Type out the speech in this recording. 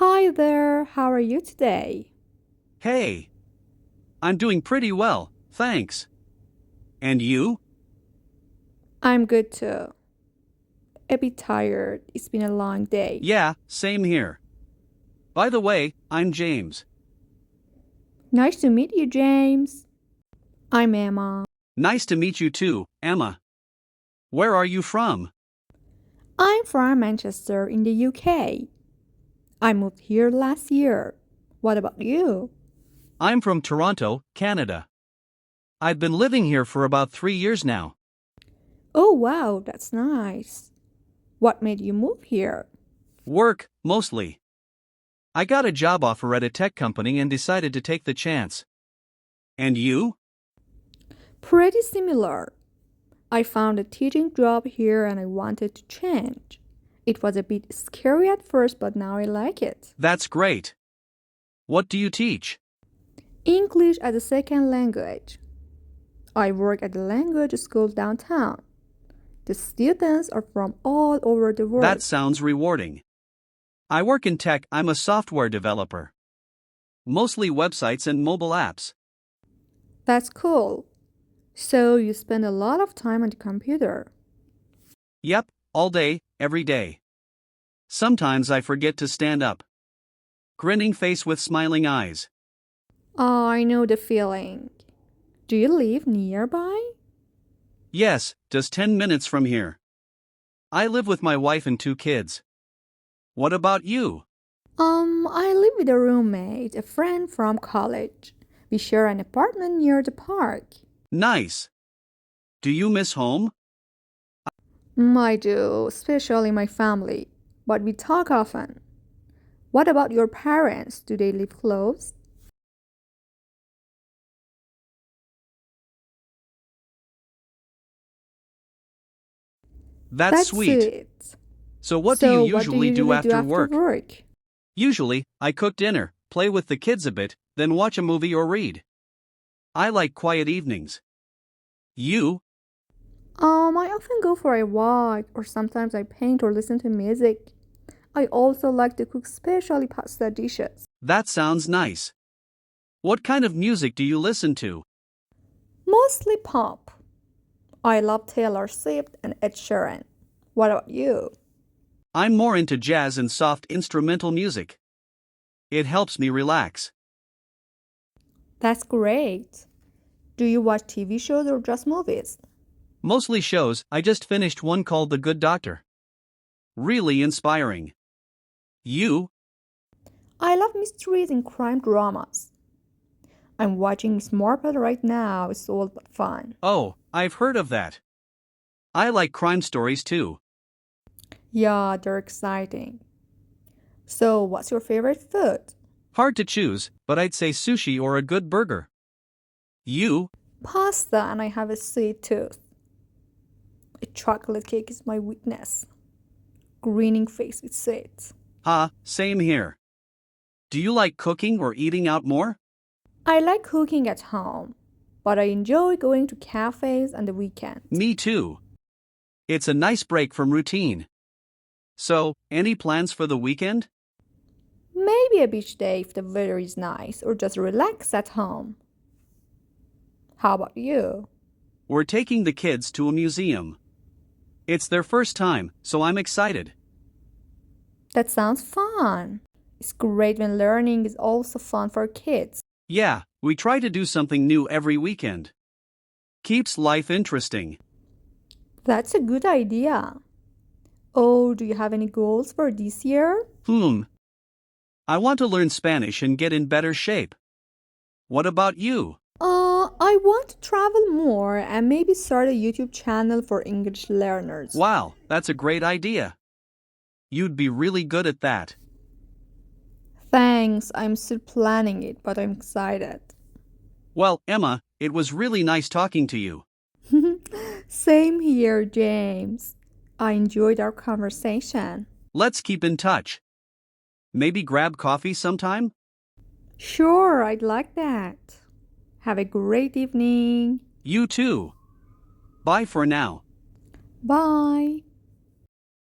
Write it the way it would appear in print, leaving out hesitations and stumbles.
Hi there, how are you today? Hey, I'm doing pretty well, thanks. And you? I'm good too. A bit tired, it's been a long day. Yeah, same here. By the way, I'm James. Nice to meet you, James. I'm Emma. Nice to meet you too, Emma. Where are you from? I'm from Manchester in the UK. I moved here last year. What about you? I'm from Toronto, Canada. I've been living here for about 3 years now. Oh wow, that's nice. What made you move here? Work, mostly. I got a job offer at a tech company and decided to take the chance. And you? Pretty similar. I found a teaching job here and I wanted to change. It was a bit scary at first, but now I like it. That's great. What do you teach? English as a second language. I work at the language school downtown. The students are from all over the That world. sounds rewarding. I work in tech, I'm a software developer. Mostly websites and mobile apps. That's cool. So you spend a lot of time on the computer. Yep, all day, every day. Sometimes I forget to stand up. Grinning face with smiling eyes. Oh, I know the feeling. Do you live nearby? Yes, just 10 minutes from here. I live with my wife and 2 kids. What about you? I live with a roommate, a friend from college. We share an apartment near the park. Nice. Do you miss home? I do, especially my family, but we talk often. What about your parents? Do they live close? That's That's sweet. it. So what do you So, what do you usually do usually do after after work? work? Usually, I cook dinner, play with the kids a bit, then watch a movie or read. I like quiet evenings. You? I often go for a walk, or sometimes I paint or listen to music. I also like to cook specially pasta dishes. That sounds nice. What kind of music do you listen to? Mostly pop. I love Taylor Swift and Ed Sheeran. What about you? I'm more into jazz and soft instrumental music. It helps me relax. That's great. Do you watch TV shows or just movies? Mostly shows, I just finished one called The Good Doctor. Really inspiring. You? I love mysteries and crime dramas. I'm watching Miss Marple right now. It's old but fun. Oh, I've heard of that. I like crime stories too. Yeah, they're exciting. So, what's your favorite food? Hard to choose, but I'd say sushi or a good burger. You? Pasta, and I have a sweet tooth. A chocolate cake is my weakness. Grinning face with sweets. Same here. Do you like cooking or eating out more? I like cooking at home, but I enjoy going to cafes on the weekend. Me too. It's a nice break from routine. So, any plans for the weekend? Maybe a beach day if the weather is nice, or just relax at home. How about you? We're taking the kids to a museum. It's their first time, so I'm excited. That sounds fun. It's great when learning is also fun for kids. Yeah, we try to do something new every weekend. Keeps life interesting. That's a good idea. Oh, do you have any goals for this year? I want to learn Spanish and get in better shape. What about you? I want to travel more and maybe start a YouTube channel for English learners. Wow, that's a great idea. You'd be really good at that. Thanks, I'm still planning it, but I'm excited. Well, Emma, it was really nice talking to you. Same here, James. I enjoyed our conversation. Let's keep in touch. Maybe grab coffee sometime? Sure, I'd like that. Have a great evening. You too. Bye for now. Bye.